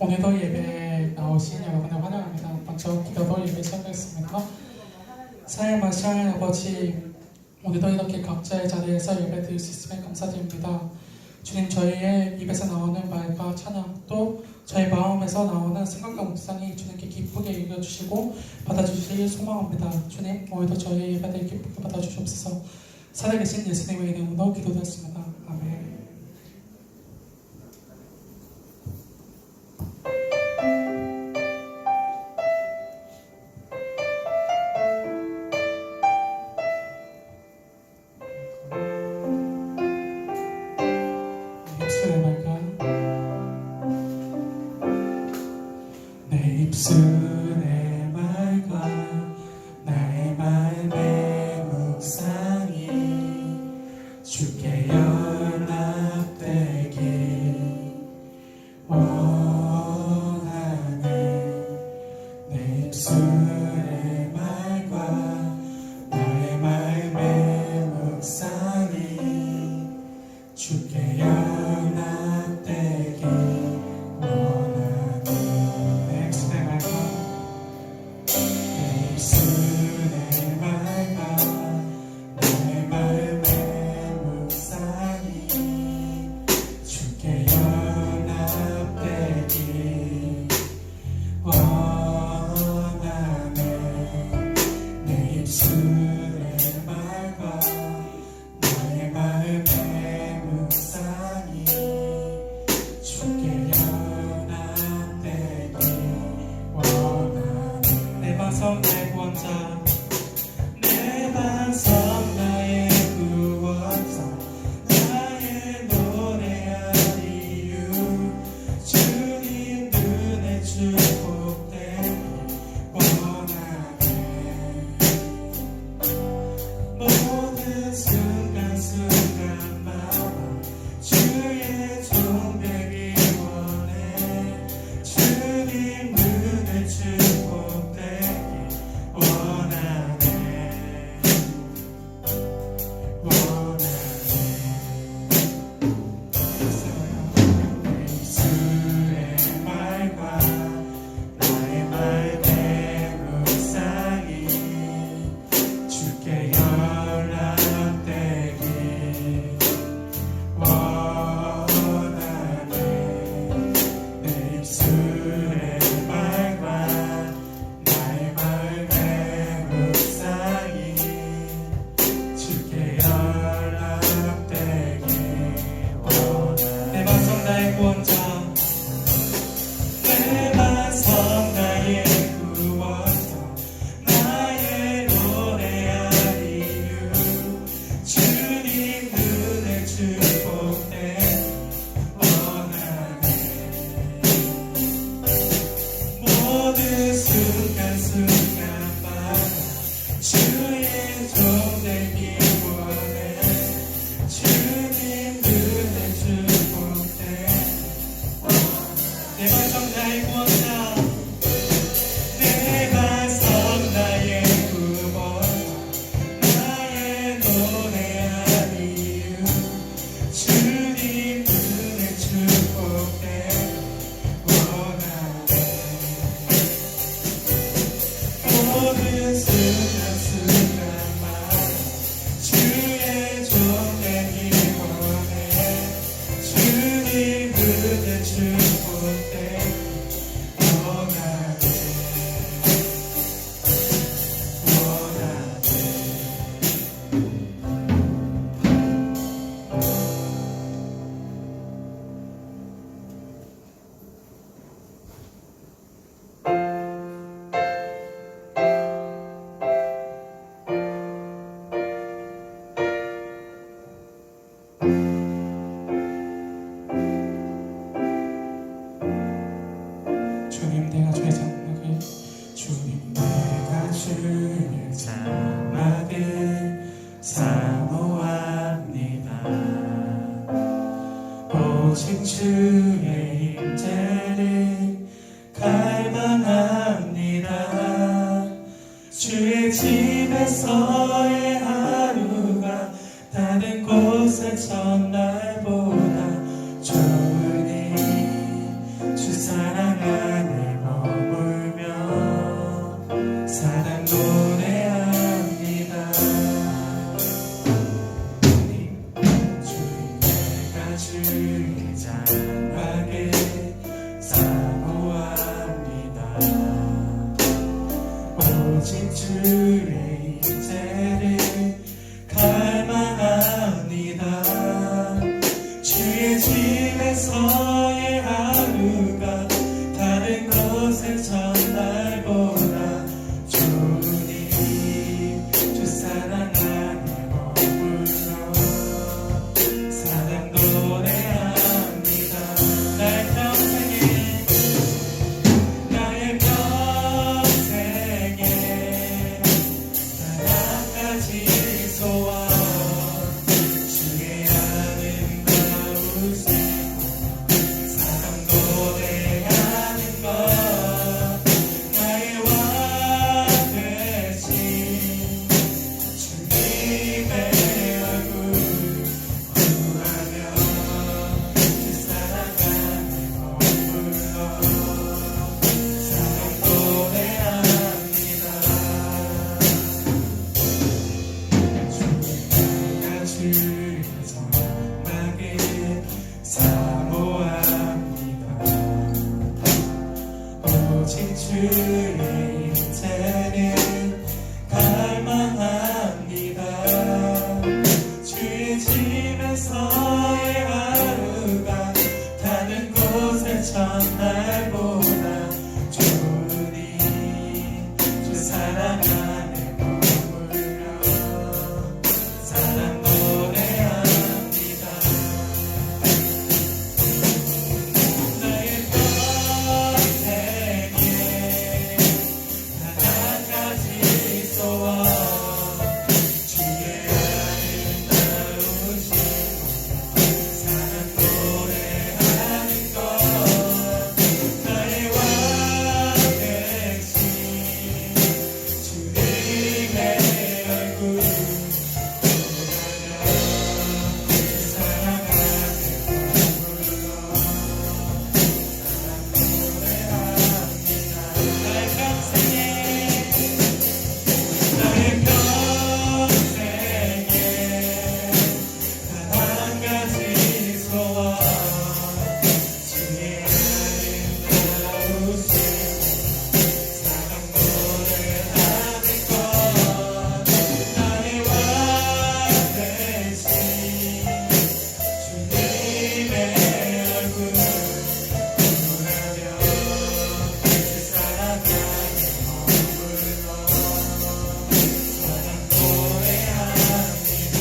오늘도 예배에 나오신 여러분을 환영합니다. 먼저 기도로 예배 시작하겠습니다. 사랑의 시간의 아버지, 오늘도 이렇게 각자의 자리에서 예배 드릴 수 있음에 감사드립니다. 주님, 저희의 입에서 나오는 말과 찬양, 또 저희 마음에서 나오는 생각과 묵상이 주님께 기쁘게 읽어주시고 받아주시길 소망합니다. 주님, 오늘도 저희의 예배를 기쁘게 받아주시옵소서. 살아계신 예수님의 이름으로 기도드렸습니다. 아멘. 입술의 말과 나의 마음의 묵상이 주께 연락되길 원하네. 내 입술의 말과 나의 마음의 묵상이 주께 연락되길 내 반성 나의 구원자 나의 노래할 이유 주님 눈에 축복되길 원하네. 모든 순간순간마다 주의 종 되길 원해. 주님 눈에 축복되길 주님, 내가 주의 장막을 사모합니다. 오직 주의 임재를 갈망합니다. 주의 집에서의 하루가 다른 곳의 첫날보다 좋으니 주 사랑하 전날보다 좋으니 주 사랑 안에 머물며 사랑 노래합니다. 나의 평생에 단 한 가지 소원 주의 아름다우신 사랑 노래하는 것 나의 왕 대신 주님의 얼굴 보라며 주 사랑 안에 머물러 사랑 노래합니다. 나의 평생에 단 한 가지 소원 주의 아름다우신 사랑 노래하는 것 나의 왕 대신 주님의 얼굴 보라며 주 사랑 안에 머물러 사랑 노래합니다.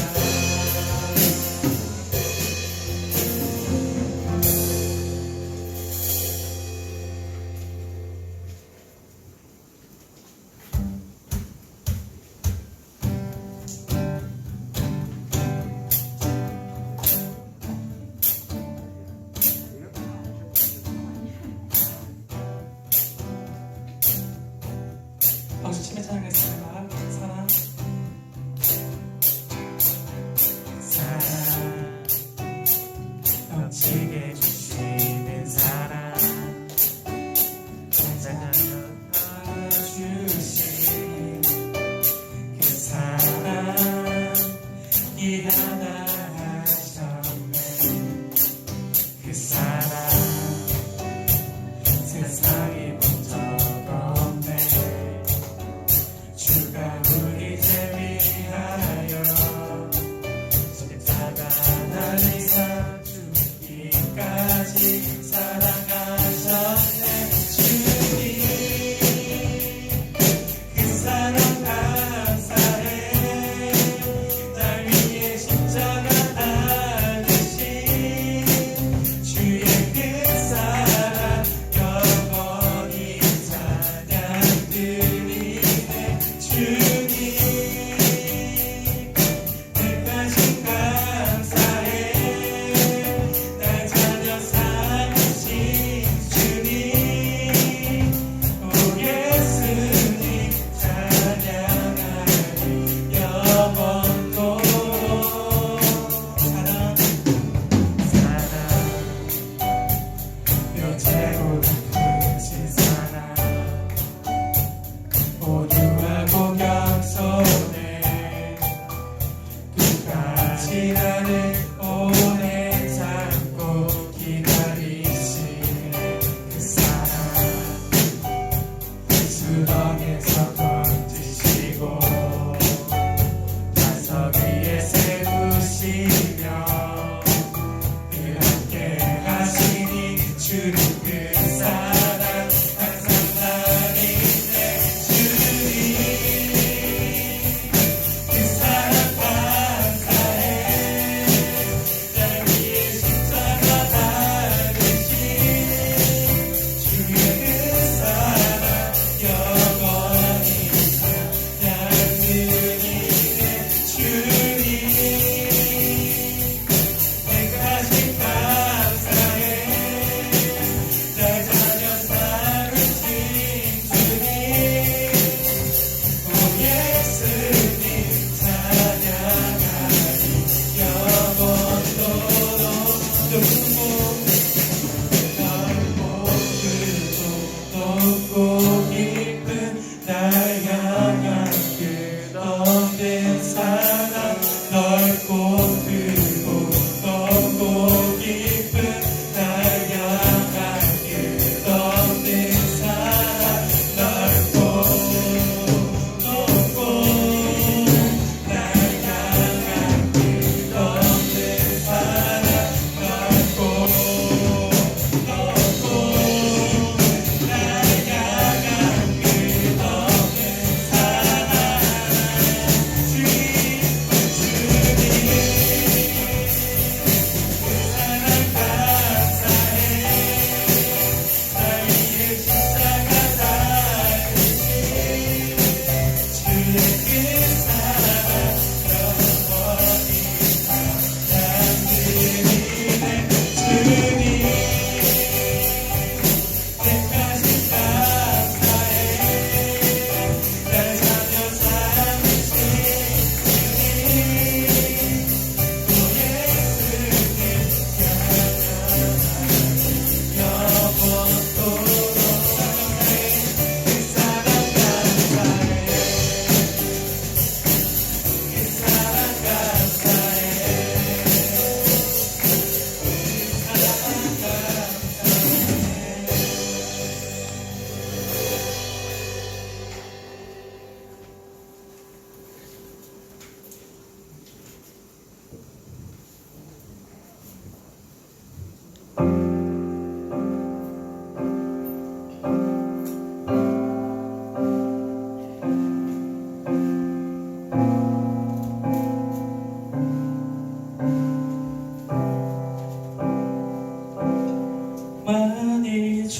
박수 치며 찬양하겠습니다. 사랑 사랑 넘치게 주시는 사랑 가장 주신 그 사랑 이 하나 하셨네. 그 사랑 세상이 본 적 없네. 주가 우리를 위하여 십자가 달리사 죽기까지 사랑하셨네. 주님 그 사랑 감사해. 날 위해 십자가 달리신 주의 그 사랑 영원히 찬양 드리네. 주님 내까지 감사해. 날 자녀 삼아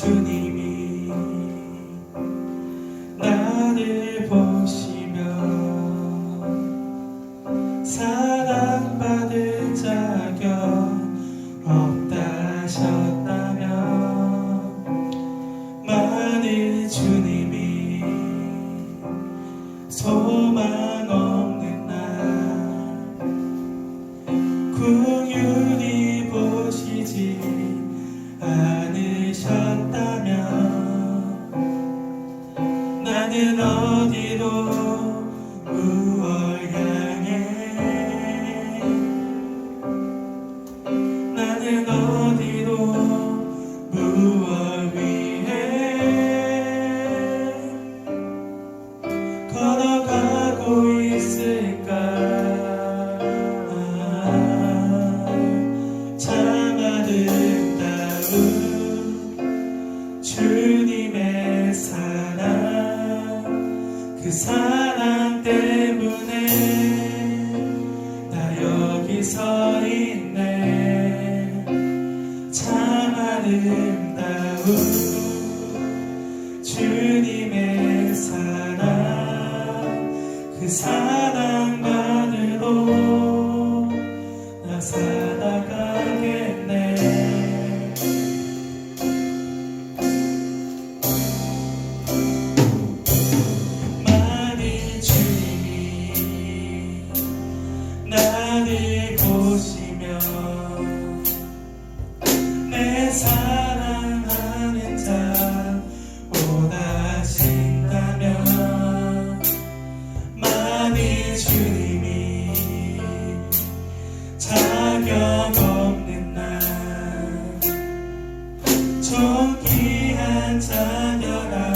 주님이 나를 보시며 사랑받을 자격 없다 하셨다면 만일 주님이 소망 없는 날 긍휼히 보시지 않으셨다면 나는 어디로 무얼 향해 나는 어디로 무얼 위해 걸어가고 있을까 참 아름다운 주님의 사랑 그 사랑 때문에 나 여기 서 있네 참 아름다운 주님의 사랑 그 사랑만으로 나 살아가겠네 만일 주님이 나를 보시며 내 사랑하는 자 원하신다면 만일 주님이 자격 없는 날 존귀한 자녀라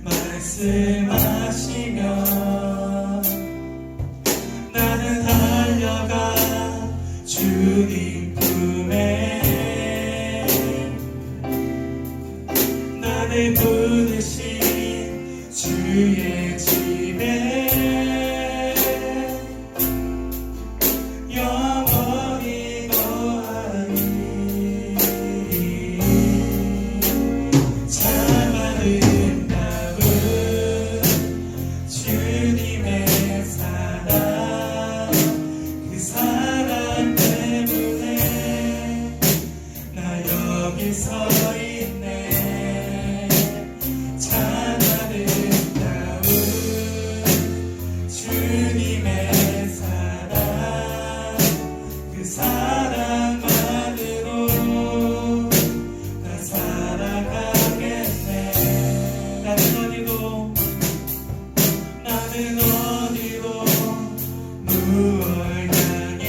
말씀하시며 나는 달려가 주님 품에 나를 부르신 주의 집에 영원히 거하리 참 아름다운 주님의 사랑 그 사랑 때문에 나 여기 서 있네 참 아름다운 주님의 사랑 그 사랑만으로 나 살아가겠네 나는 어디로 무얼 향해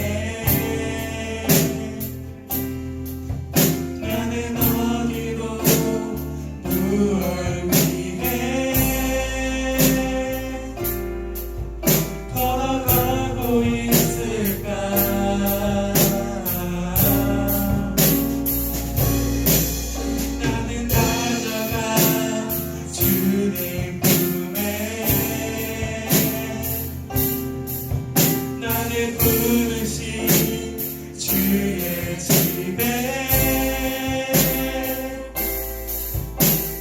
나는 어디로 무얼 위해 걸어가고 있을까 나는 달려가 주님 품에 나를 부르신 주의 집에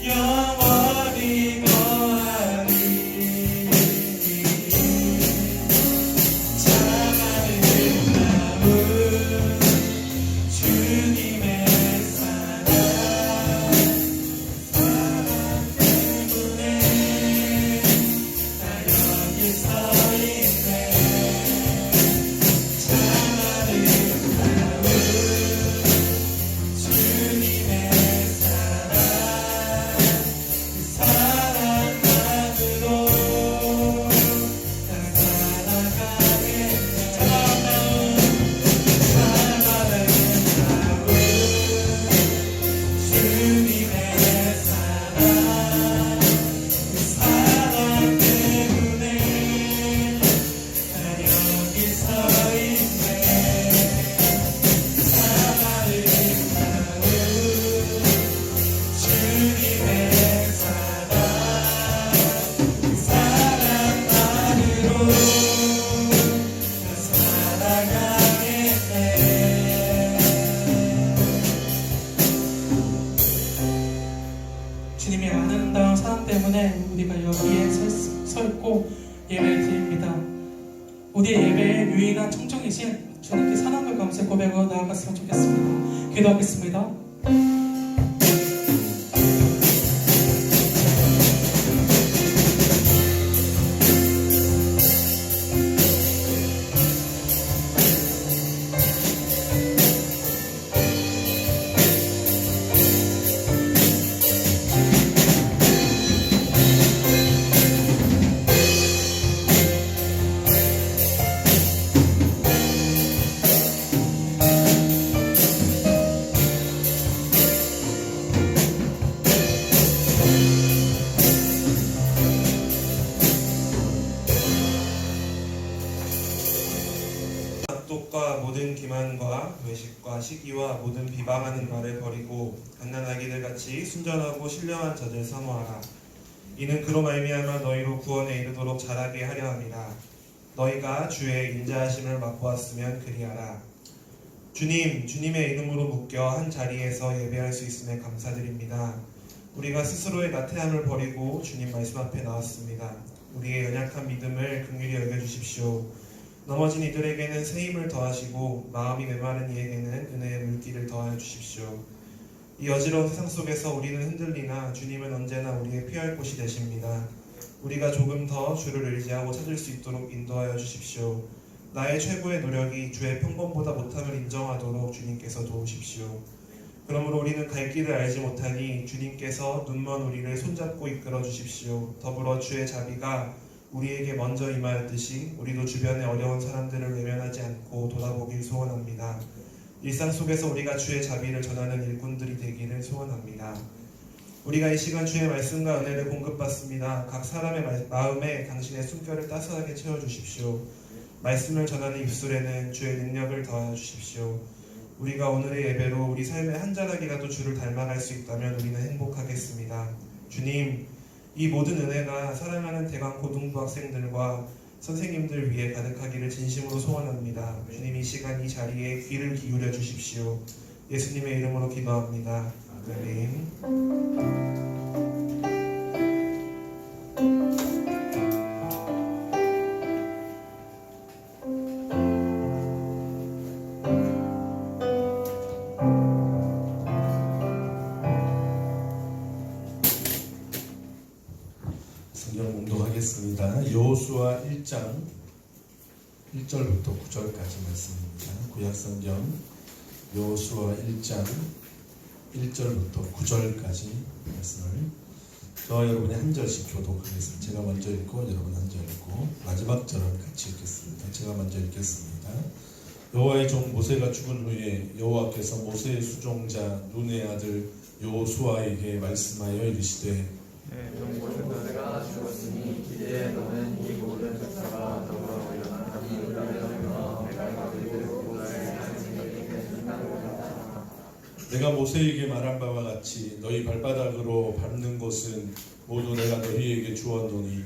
영원히 거하리 참 아름다운 주님의 사랑 때문에 나 여기 서 있네 참 아름다운 주님의 사랑 그 사랑만으로 나 살아가겠네 참 아름다운 주님의 사랑 그 사랑 때문에 나 여기 서 있네 참 아름다운 주님의 사랑 그 사랑만으로 나 살아가겠네 주님의 아름다운 사랑 때문에 우리가 여기에 서 있고 예배를 드립니다. 우리의 예배의 유일한 청중이신 주님께 사랑과 감사의 고백으로 나아갔으면 좋겠습니다. 기도하겠습니다. 악독과 모든 기만과 외식과 시기와 모든 비방하는 말을 버리고 갓난아기들 같이 순전하고 신령한 젖을 선호하라. 이는 그로 말미암아 너희로 구원에 이르도록 자라게 하려 함이라. 너희가 주의 인자하심을 맛보았으면 그리하라. 주님, 주님의 이름으로 묶여 한 자리에서 예배할 수 있음에 감사드립니다. 우리가 스스로의 나태함을 버리고 주님 말씀 앞에 나왔습니다. 우리의 연약한 믿음을 긍휼히 여겨주십시오. 넘어진 이들에게는 새 힘을 더하시고 마음이 메마른 이에게는 은혜의 물기를 더하여 주십시오. 이 어지러운 세상 속에서 우리는 흔들리나 주님은 언제나 우리의 피할 곳이 되십니다. 우리가 조금 더 주를 의지하고 찾을 수 있도록 인도하여 주십시오. 나의 최고의 노력이 주의 평범보다 못함을 인정하도록 주님께서 도우십시오. 그러므로 우리는 갈 길을 알지 못하니 주님께서 눈먼 우리를 손잡고 이끌어 주십시오. 더불어 주의 자비가 우리에게 먼저 임하였듯이 우리도 주변의 어려운 사람들을 외면하지 않고 돌아보길 소원합니다. 일상 속에서 우리가 주의 자비를 전하는 일꾼들이 되기를 소원합니다. 우리가 이 시간 주의 말씀과 은혜를 공급받습니다. 각 사람의 마음에 당신의 숨결을 따스하게 채워주십시오. 말씀을 전하는 입술에는 주의 능력을 더하여 주십시오. 우리가 오늘의 예배로 우리 삶의 한 자락이라도 주를 닮아갈 수 있다면 우리는 행복하겠습니다. 주님, 이 모든 은혜가 사랑하는 대강 고등부 학생들과 선생님들 위해 가득하기를 진심으로 소원합니다. 주님, 이 시간 이 자리에 귀를 기울여 주십시오. 예수님의 이름으로 기도합니다. 아멘. 성경 공독하겠습니다. 여호수아 1장 1절부터 9절까지 말씀입니다. 구약성경 여호수아 1장 1절부터 9절까지 말씀을 저와 여러분이 한 절씩 교독하겠습니다. 제가 먼저 읽고 여러분 한 절 읽고 마지막 절은 같이 읽겠습니다. 제가 먼저 읽겠습니다. 여호와의 종 모세가 죽은 후에 여호와께서 모세의 수종자 눈의 아들 여호수아에게 말씀하여 이르시되 종 모세가 죽었으니 이제 너는 이 모든 백성과 더불어 일어나 내가 그들을 보호하여 내가 모세에게 말한 바와 같이 너희 발바닥으로 밟는 곳은 모두 내가 너희에게 주었노니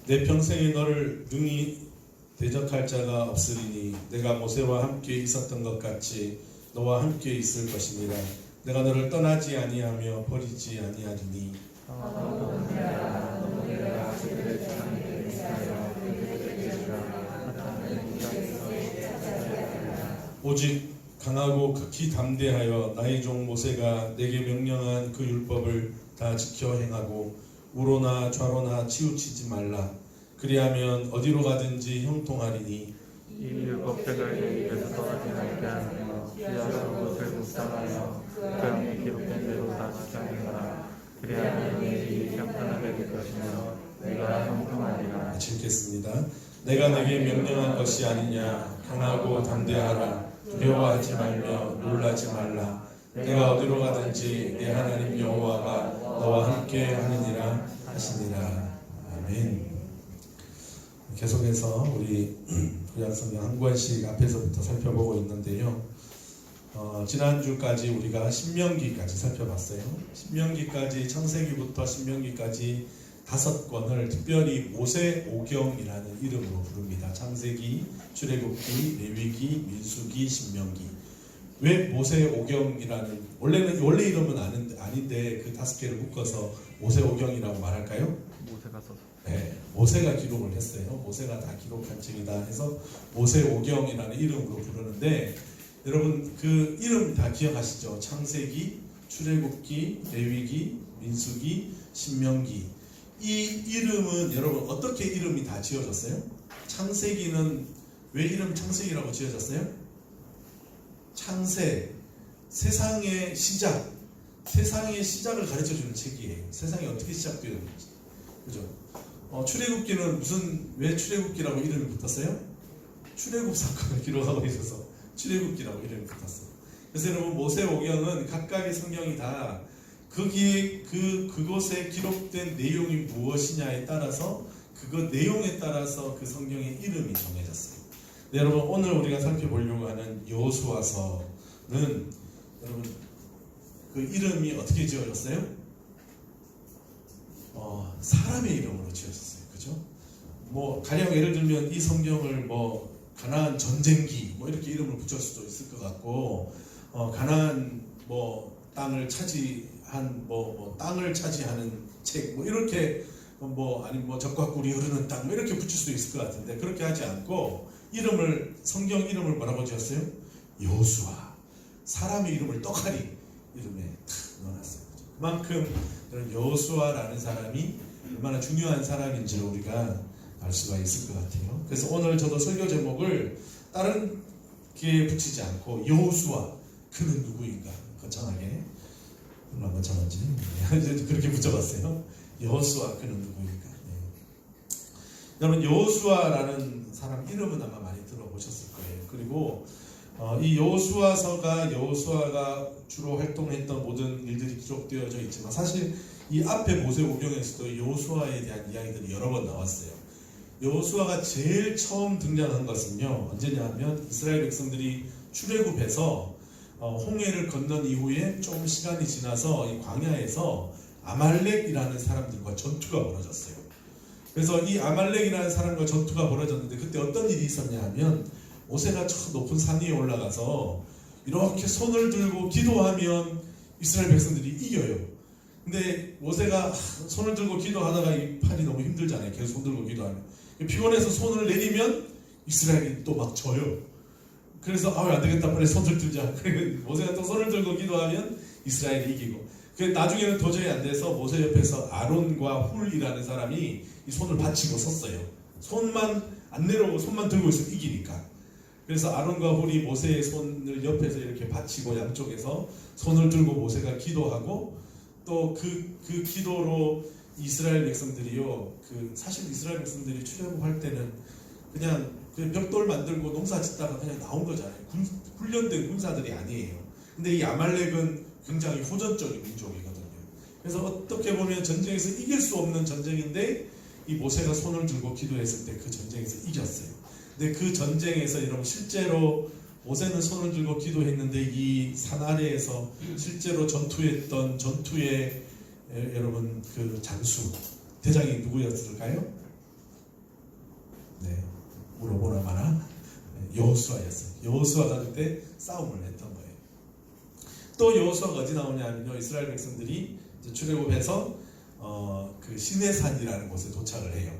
내 평생에 너를 능히 대적할 자가 없으리니 내가 모세와 함께 있었던 것 같이 너와 함께 있을 것이니라. 내가 너를 떠나지 아니하며 버리지 아니하리니 오직 강하고 극히 담대하여 나의 종 모세가 내게 명령한 그 율법을 다 지켜 행하고 우로나 좌로나 치우치지 말라. 그리하면 어디로 가든지 형통하리니 이 율법책을 내 입에서 떠나지 않게 하며 피하고 것을 묵상하여 그 안에 기록된 대로 다 지켜 행하라. 그리하면 내 일이 평탄하게 될 것이며 내가 형통하리라. 같이 읽겠습니다. 내가 내게 명령한 것이 아니냐. 강하고 담대하라. 두려워하지 말며 놀라지 말라. 내가 어디로 가든지 내 하나님 여호와가 너와 함께 하느니라 하시니라. 아멘. 계속해서 우리 구약성경 한 권씩 앞에서부터 살펴보고 있는데요. 지난주까지 우리가 신명기까지 살펴봤어요. 신명기까지 창세기부터 신명기까지 5권을 특별히 모세오경이라는 이름으로 부릅니다. 창세기, 출애굽기, 레위기, 민수기, 신명기. 왜 모세오경이라는 원래 이름은 아닌데 그 5개를 묶어서 모세오경이라고 말할까요? 모세가 써서. 네, 모세가 기록을 했어요. 모세가 다 기록한 책이다 해서 모세오경이라는 이름으로 부르는데 여러분 그 이름 다 기억하시죠? 창세기, 출애굽기, 레위기, 민수기, 신명기. 이 이름은 여러분 어떻게 이름이 다 지어졌어요? 창세기는 왜 이름 창세기라고 지어졌어요? 창세, 세상의 시작, 세상의 시작을 가르쳐주는 책이에요. 세상이 어떻게 시작되었는지, 그죠? 출애굽기는 왜 출애굽기라고 이름이 붙었어요? 출애굽 사건을 기록하고 있어서 출애굽기라고 이름이 붙었어요. 그래서 여러분 모세오경은 각각의 성경이 다 거기에 그곳에 기록된 내용이 무엇이냐에 따라서 그거 내용에 따라서 그 성경의 이름이 정해졌어요. 네, 여러분 오늘 우리가 살펴보려고 하는 여호수아서는 여러분 그 이름이 어떻게 지어졌어요? 사람의 이름으로 지어졌어요. 그죠? 뭐 가령 예를 들면 이 성경을 뭐 가나안 전쟁기 뭐 이렇게 이름을 붙일 수도 있을 것 같고 가나안 뭐 땅을 차지한 땅을 차지하는 책 뭐 이렇게 아니면 뭐 적과 꿀이 흐르는 땅 뭐 이렇게 붙일 수도 있을 것 같은데 그렇게 하지 않고 성경 이름을 뭐라고 지었어요? 여호수아. 사람의 이름을 떡하니 이름에 탁 넣어놨어요. 그만큼 여호수아라는 사람이 얼마나 중요한 사람인지를 우리가 알 수가 있을 것 같아요. 그래서 오늘 저도 설교 제목을 다른 게 붙이지 않고 여호수아 그는 누구인가 거창하게 얼마나 거창한지 그렇게 붙여봤어요. 여호수아 그는 누구인가. 여러분 여호수아라는 사람 이름은 아마 많이 들어보셨을 거예요. 그리고 이 여호수아가 주로 활동했던 모든 일들이 기록되어져 있지만 사실 이 앞에 모세오경에서도 여호수아에 대한 이야기들이 여러 번 나왔어요. 여호수아가 제일 처음 등장한 것은요 언제냐 하면 이스라엘 백성들이 출애굽해서 홍해를 건넌 이후에 좀 시간이 지나서 이 광야에서 아말렉이라는 사람들과 전투가 벌어졌어요. 그래서 이 아말렉이라는 사람과 전투가 벌어졌는데 그때 어떤 일이 있었냐 하면 모세가 저 높은 산 위에 올라가서 이렇게 손을 들고 기도하면 이스라엘 백성들이 이겨요. 근데 모세가 손을 들고 기도하다가 이 팔이 너무 힘들잖아요. 계속 손 들고 기도하면 피곤해서 손을 내리면 이스라엘이 또 막 져요. 그래서 안 되겠다 빨리 손을 들자. 모세가 또 손을 들고 기도하면 이스라엘이 이기고 나중에는 도저히 안 돼서 모세 옆에서 아론과 훌이라는 사람이 이 손을 받치고 섰어요. 손만 안 내려오고 손만 들고 있으면 이기니까. 그래서 아론과 훌이 모세의 손을 옆에서 이렇게 받치고 양쪽에서 손을 들고 모세가 기도하고 또 그 기도로 이스라엘 백성들이요 사실 이스라엘 백성들이 출애굽할 때는 그냥 그 벽돌 만들고 농사 짓다가 그냥 나온 거잖아요. 훈련된 군사들이 아니에요. 근데 이 아말렉은 굉장히 호전적인 민족이거든요. 그래서 어떻게 보면 전쟁에서 이길 수 없는 전쟁인데 이 모세가 손을 들고 기도했을 때 그 전쟁에서 이겼어요. 근데 그 전쟁에서 여러분 실제로 모세는 손을 들고 기도했는데 이 산 아래에서 실제로 전투했던 전투의 여러분 그 장수 대장이 누구였을까요? 네, 물어보나 마나 여호수아였어요. 여호수아가 그때 싸움을 했던 거예요. 또 여호수아가 어디 나오냐면요 이스라엘 백성들이 출애굽해서 그 시내산이라는 곳에 도착을 해요.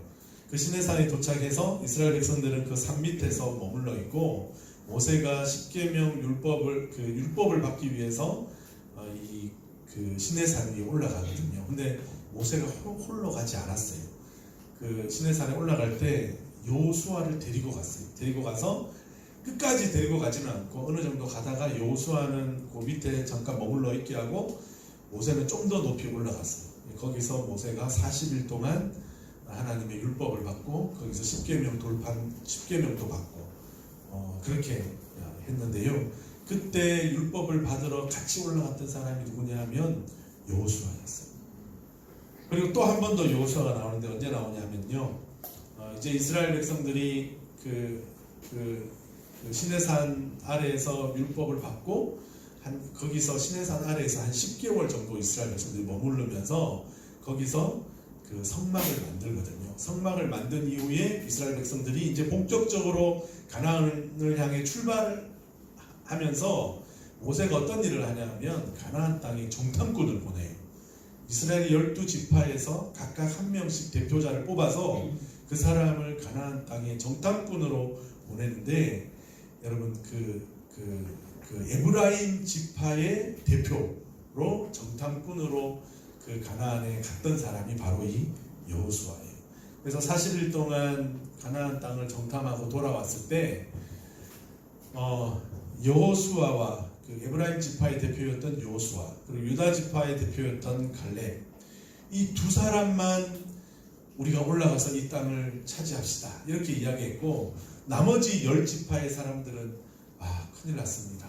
그 시내산에 도착해서 이스라엘 백성들은 그 산 밑에서 머물러 있고 모세가 십계명 율법을 받기 위해서 그 시내산 위에 올라가거든요. 근데 모세가 홀로 가지 않았어요. 그 시내산에 올라갈 때 여호수아를 데리고 갔어요. 데리고 가서 끝까지 데리고 가지는 않고 어느 정도 가다가 여호수아는 그 밑에 잠깐 머물러 있게 하고 모세는 좀 더 높이 올라갔어요. 거기서 모세가 40일 동안 하나님의 율법을 받고 거기서 십계명도 받고 그렇게 했는데요. 그때 율법을 받으러 같이 올라갔던 사람이 누구냐 하면 여호수아였어요. 그리고 또 한 번 더 여호수아가 나오는데 언제 나오냐면요. 이제 이스라엘 백성들이 그 시내산 아래에서 율법을 받고 거기서 시내산 아래에서 한 10개월 정도 이스라엘 백성들이 머무르면서 거기서 그 성막을 만들거든요. 성막을 만든 이후에 이스라엘 백성들이 이제 본격적으로 가나안을 향해 출발하면서 모세가 어떤 일을 하냐면 가나안 땅에 정탐꾼을 보내요. 이스라엘 12지파에서 각각 한 명씩 대표자를 뽑아서 그 사람을 가나안 땅에 정탐꾼으로 보내는데, 여러분 그 에브라임 지파의 대표로 정탐꾼으로 그 가나안에 갔던 사람이 바로 이 여호수아예요. 그래서 40일 동안 가나안 땅을 정탐하고 돌아왔을 때 여호수아와 그 에브라임 지파의 대표였던 여호수아, 그리고 유다 지파의 대표였던 갈렙, 이 두 사람만 우리가 올라가서 이 땅을 차지합시다 이렇게 이야기했고, 나머지 10지파의 사람들은 큰일 났습니다.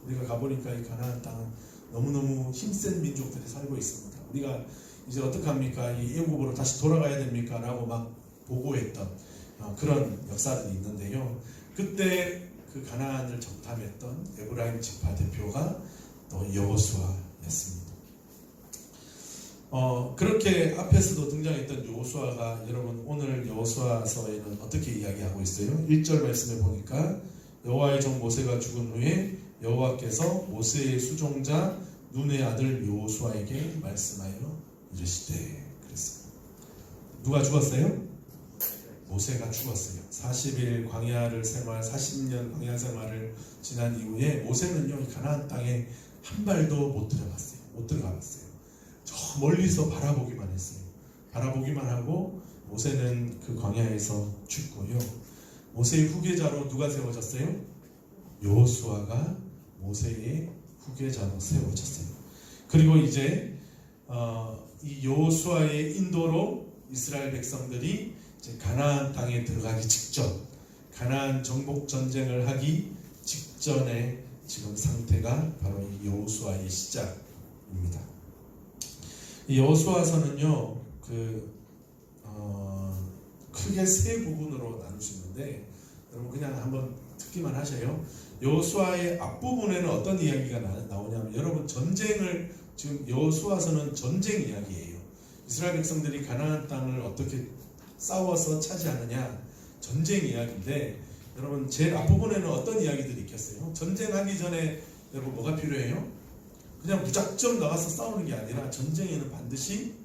우리가 가보니까 이 가나안 땅은 너무너무 힘센 민족들이 살고 있습니다. 우리가 이제 어떡합니까? 이 애국으로 다시 돌아가야 됩니까? 라고 막 보고했던 그런 역사들이 있는데요. 그때 그 가나안을 정탐했던 에브라임 지파 대표가 또 여호수아였습니다. 그렇게 앞에서도 등장했던 여호수아가, 여러분 오늘 여호수아서에는 어떻게 이야기하고 있어요? 1절 말씀에 보니까 여호와의 종 모세가 죽은 후에 여호와께서 모세의 수종자 눈의 아들 여호수아에게 말씀하여 이르시되, 그랬어요. 누가 죽었어요? 모세가 죽었어요. 40일 광야를 생활, 40년 광야 생활을 지난 이후에 모세는요, 가나안 땅에 한 발도 못 들어가봤어요. 저 멀리서 바라보기만 했어요. 바라보기만 하고 모세는 그 광야에서 죽고요. 모세의 후계자로 누가 세워졌어요? 여호수아가 모세의 후계자로 세워졌어요. 그리고 이제 이 여호수아의 인도로 이스라엘 백성들이 이제 가나안 땅에 들어가기 직전, 가나안 정복 전쟁을 하기 직전에 지금 상태가 바로 이 여호수아의 시작입니다. 이 여호수아서는요, 크게 세 부분으로 나눌 수 있는데, 여러분 그냥 한번 듣기만 하셔요. 여호수아의 앞부분에는 어떤 이야기가 나오냐면, 여러분 전쟁을, 지금 여호수아서는 전쟁 이야기예요. 이스라엘 백성들이 가나안 땅을 어떻게 싸워서 차지하느냐, 전쟁 이야기인데, 여러분 제일 앞부분에는 어떤 이야기들이 있겠어요? 전쟁하기 전에 여러분 뭐가 필요해요? 그냥 무작정 나가서 싸우는 게 아니라 전쟁에는 반드시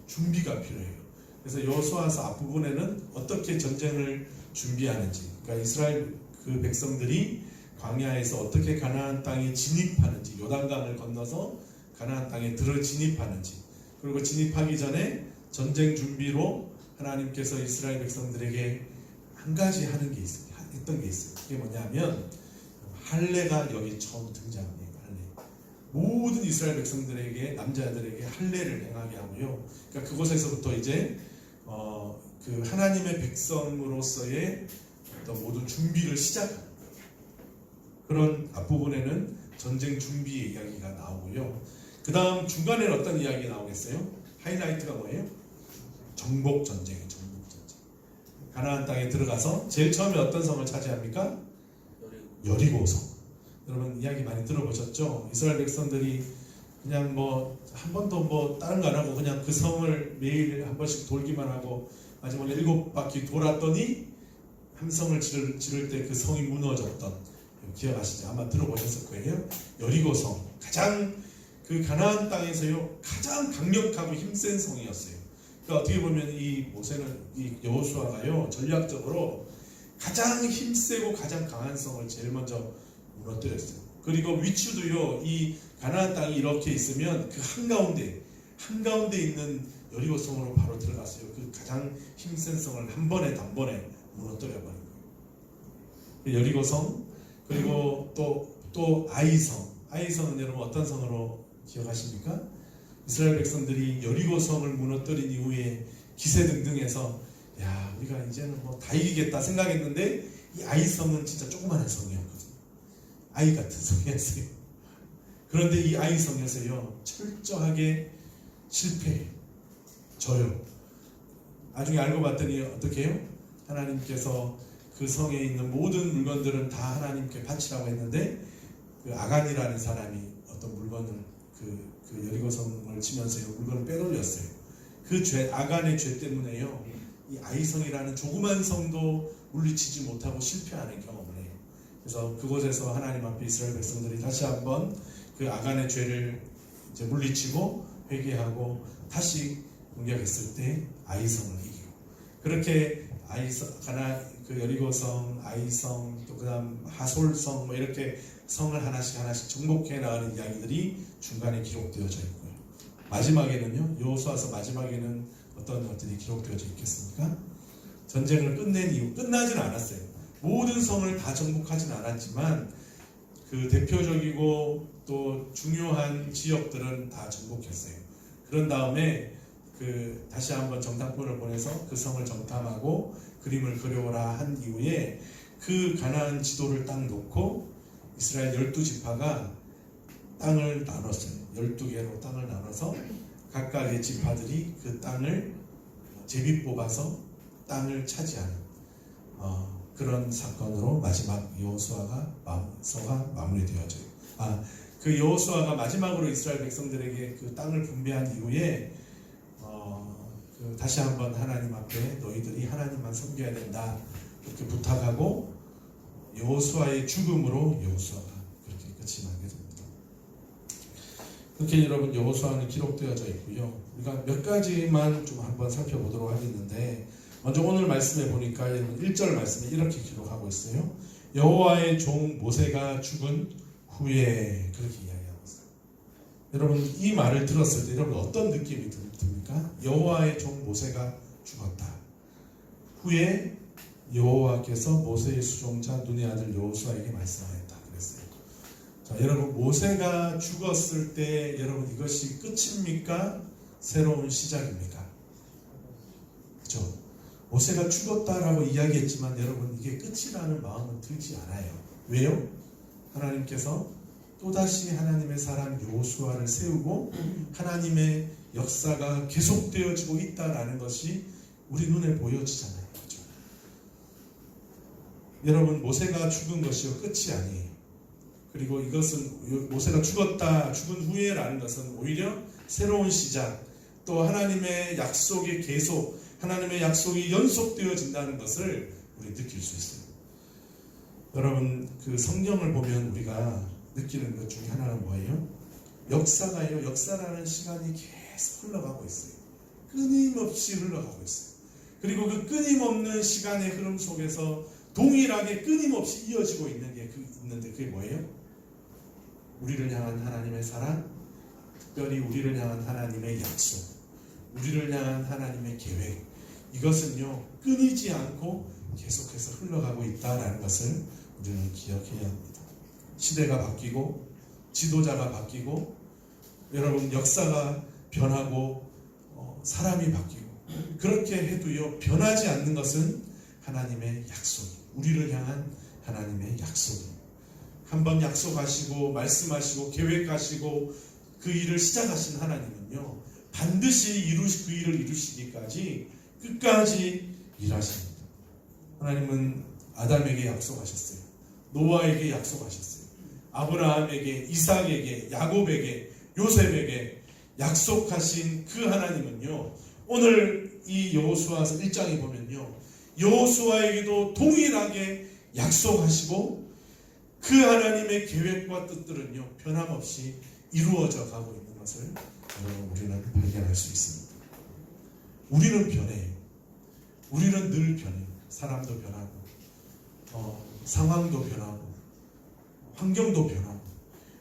준비가 필요해요. 그래서 여호수아서 앞부분에는 어떻게 전쟁을 준비하는지, 그러니까 이스라엘 그 백성들이 광야에서 어떻게 가나안 땅에 진입하는지, 요단강을 건너서 가나안 땅에 들어 진입하는지, 그리고 진입하기 전에 전쟁 준비로 하나님께서 이스라엘 백성들에게 한 가지 하는 게 있어요. 했던 게 있어요. 그게 뭐냐면 할례가 여기 처음 등장합니다. 할례. 모든 이스라엘 백성들에게, 남자들에게 할례를 행하게 하고요. 그러니까 그곳에서부터 이제 그 하나님의 백성으로서의 어떤 모든 준비를 시작하는 거예요. 그런 앞부분에는 전쟁 준비의 이야기가 나오고요. 그 다음 중간에는 어떤 이야기가 나오겠어요? 하이라이트가 뭐예요? 정복 전쟁이에요. 정복 전쟁. 가나안 땅에 들어가서 제일 처음에 어떤 성을 차지합니까? 여리고성. 여러분 이야기 많이 들어보셨죠? 이스라엘 백성들이 그냥 한 번도 다른 거 안 하고 그냥 그 성을 매일 한 번씩 돌기만 하고 마지막에 7바퀴 돌았더니 함성을 지를 때 그 성이 무너졌던, 기억하시죠? 아마 들어보셨을 거예요. 여리고성, 가장 그 가나안 땅에서요 가장 강력하고 힘센 성이었어요. 그러니까 어떻게 보면 이 모세는, 이 여호수아가요 전략적으로 가장 힘세고 가장 강한 성을 제일 먼저 무너뜨렸어요. 그리고 위치도요, 이 가나안 땅이 이렇게 있으면 그 한가운데 있는 여리고성으로 바로 들어갔어요. 그 가장 힘센 성을 한 번에 단번에 무너뜨려버린 거예요. 여리고성, 그리고 또 아이성은 여러분 어떤 성으로 기억하십니까? 이스라엘 백성들이 여리고성을 무너뜨린 이후에 기세등등해서 야, 우리가 이제는 다 이기겠다 생각했는데, 이 아이성은 진짜 조그마한 성이었거든요. 아이 같은 성이었어요. 그런데 이 아이성에서요 철저하게 실패해요. 져요. 나중에 알고 봤더니 어떻게 해요? 하나님께서 그 성에 있는 모든 물건들은 다 하나님께 바치라고 했는데, 그 아간이라는 사람이 어떤 물건을 그 여리고성을 치면서 물건을 빼돌렸어요. 그 죄, 아간의 죄 때문에요, 이 아이성이라는 조그만 성도 물리치지 못하고 실패하는 경험을 해요. 그래서 그곳에서 하나님 앞에 이스라엘 백성들이 다시 한번 그 아간의 죄를 이제 물리치고 회개하고 다시 공격했을 때 아이성을 이기고, 그렇게 그 여리고성, 아이성, 또 그다음 하솔성, 뭐 이렇게 성을 하나씩 정복해 나가는 이야기들이 중간에 기록되어져 있고요. 마지막에는요, 여호수아서 마지막에는 어떤 것들이 기록되어져 있겠습니까? 전쟁을 끝낸 이후, 끝나지는 않았어요. 모든 성을 다 정복하지는 않았지만 그 대표적이고 또 중요한 지역들은 다 정복했어요. 그런 다음에 그 다시 한번 정탐꾼을 보내서 그 성을 정탐하고 그림을 그려오라 한 이후에 그 가나안 지도를 딱 놓고 이스라엘 12지파가 땅을 나눴어요. 12개로 땅을 나눠서 각각의 지파들이 그 땅을 제비 뽑아서 땅을 차지하는 그런 사건으로 마지막 여호수아가 마무리되어져요. 그 여호수아가 마지막으로 이스라엘 백성들에게 그 땅을 분배한 이후에 다시 한번 하나님 앞에 너희들이 하나님만 섬겨야 된다 이렇게 부탁하고 여호수아의 죽음으로 여호수아가 그렇게 끝이 나게 됩니다. 그렇게 여러분 여호수아는 기록되어져 있고요. 우리가 몇 가지만 좀 한번 살펴보도록 하겠는데, 먼저 오늘 말씀에 보니까 1절 말씀에 이렇게 기록하고 있어요. 여호와의 종 모세가 죽은 후에, 그렇게 이야기하고 있어요. 여러분 이 말을 들었을 때 여러분 어떤 느낌이 듭니까? 여호와의 종 모세가 죽었다. 후에 여호와께서 모세의 수종자 눈의 아들 여호수아에게 말씀하였다 그랬어요. 자, 여러분 모세가 죽었을 때 여러분 이것이 끝입니까? 새로운 시작입니까? 그렇죠? 모세가 죽었다라고 이야기했지만 여러분 이게 끝이라는 마음은 들지 않아요. 왜요? 하나님께서 또다시 하나님의 사람 여호수아를 세우고 하나님의 역사가 계속되어지고 있다라는 것이 우리 눈에 보여지잖아요. 그렇죠? 여러분 모세가 죽은 것이 끝이 아니에요. 그리고 이것은 모세가 죽은 후에라는 것은 오히려 새로운 시작, 또 하나님의 약속이 계속, 하나님의 약속이 연속되어진다는 것을 우리 느낄 수 있어요. 여러분 그 성경을 보면 우리가 느끼는 것 중에 하나는 뭐예요? 역사가요. 역사라는 시간이 계속 흘러가고 있어요. 끊임없이 흘러가고 있어요. 그리고 그 끊임없는 시간의 흐름 속에서 동일하게 끊임없이 이어지고 있는 게 있는데 그게 뭐예요? 우리를 향한 하나님의 사랑, 특별히 우리를 향한 하나님의 약속, 우리를 향한 하나님의 계획, 이것은요 끊이지 않고 계속해서 흘러가고 있다라는 것을 우리는 기억해야 합니다. 시대가 바뀌고 지도자가 바뀌고 여러분 역사가 변하고 사람이 바뀌고 그렇게 해도요 변하지 않는 것은 하나님의 약속, 우리를 향한 하나님의 약속이에요. 한번 약속하시고 말씀하시고 계획하시고 그 일을 시작하신 하나님은요 반드시 그 일을 이루시기까지 끝까지 일하십니다. 하나님은 아담에게 약속하셨어요. 노아에게 약속하셨어요. 아브라함에게, 이삭에게, 야곱에게, 요셉에게 약속하신 그 하나님은요 오늘 이 여호수아서 1장에 보면요 여호수아에게도 동일하게 약속하시고 그 하나님의 계획과 뜻들은요 변함없이 이루어져 가고 있는 것을 우리는 발견할 수 있습니다. 우리는 변해요. 우리는 늘 변해요. 사람도 변하고 상황도 변하고 환경도 변하고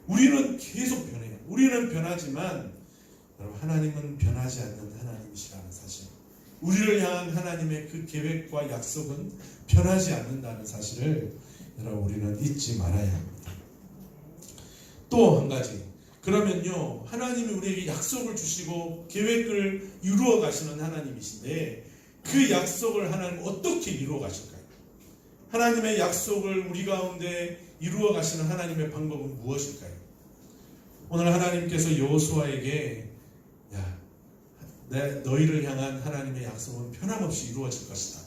우리는 계속 변해요. 우리는 변하지만 여러분 하나님은 변하지 않는 하나님이시라는 사실, 우리를 향한 하나님의 그 계획과 약속은 변하지 않는다는 사실을 여러분 우리는 잊지 말아야 합니다. 또 한 가지, 그러면요 하나님이 우리에게 약속을 주시고 계획을 이루어 가시는 하나님이신데 그 약속을 하나님 어떻게 이루어 가실까요? 하나님의 약속을 우리 가운데 이루어 가시는 하나님의 방법은 무엇일까요? 오늘 하나님께서 여호수아에게 너희를 향한 하나님의 약속은 변함없이 이루어질 것이다.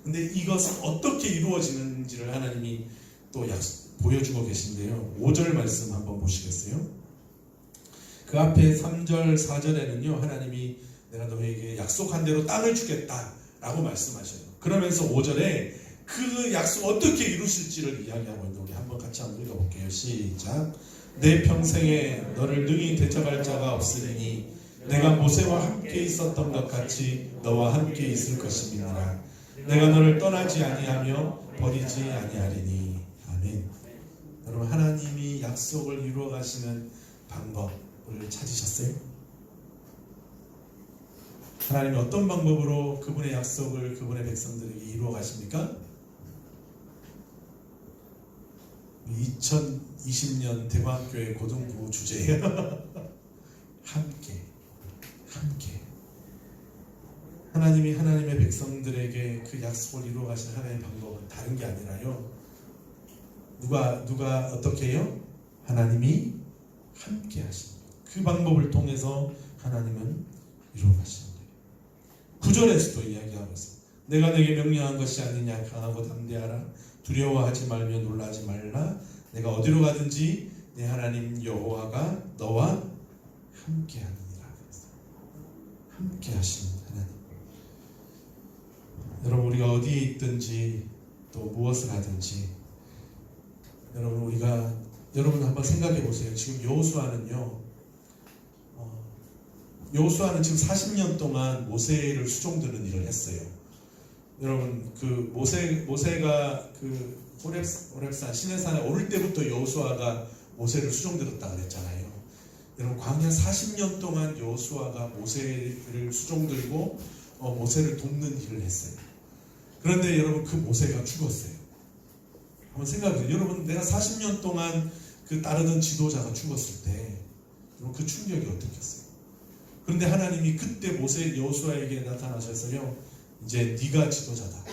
근데 이것은 어떻게 이루어지는지를 하나님이 또 보여주고 계신데요. 5절 말씀 한번 보시겠어요? 그 앞에 3절, 4절에는요 하나님이 내가 너에게 약속한 대로 땅을 주겠다라고 말씀하셔요. 그러면서 5절에 그 약속 어떻게 이루실지를 이야기하고 있는데 우리 한번 같이 한번 읽어볼게요. 시작. 내 평생에 너를 능히 대적할 자가 없으리니 내가 모세와 함께 있었던 것 같이 너와 함께 있을 것임이니라. 내가 너를 떠나지 아니하며 버리지 아니하리니. 아멘. 여러분, 하나님이 약속을 이루어 가시는 방법을 찾으셨어요? 하나님이 어떤 방법으로 그분의 약속을 그분의 백성들에게 이루어 가십니까? 2020년 대광교회 고등부 주제예요. 함께. 하나님이 하나님의 백성들에게 그 약속을 이루어 가신 하나님의 방법은 다른 게 아니라요. 누가 어떻게 해요? 하나님이 함께 하십니다. 그 방법을 통해서 하나님은 이루어 가시는 거예요. 9절에서도 이야기하고 있습니다. 내가 내게 명령한 것이 아니냐. 강하고 담대하라. 두려워하지 말며 놀라지 말라. 내가 어디로 가든지 내 하나님 여호와가 너와 함께 하느니라. 함께 하시는 하나님. 여러분, 우리가 어디에 있든지 또 무엇을 하든지 여러분 한번 생각해 보세요. 지금 여호수아는요. 여호수아는 지금 40년 동안 모세를 수종드는 일을 했어요. 여러분, 그 모세가 그 호렙산 시내산에 오를 때부터 여호수아가 모세를 수종들었다 그랬잖아요. 여러분, 광야 40년 동안 여호수아가 모세를 수종들고 모세를 돕는 일을 했어요. 그런데 여러분, 그 모세가 죽었어요. 한번 생각해보세요. 여러분, 내가 40년 동안 그 따르던 지도자가 죽었을 때 그 충격이 어떻겠어요? 그런데 하나님이 그때 여호수아에게 나타나셔서요, 이제 네가 지도자다.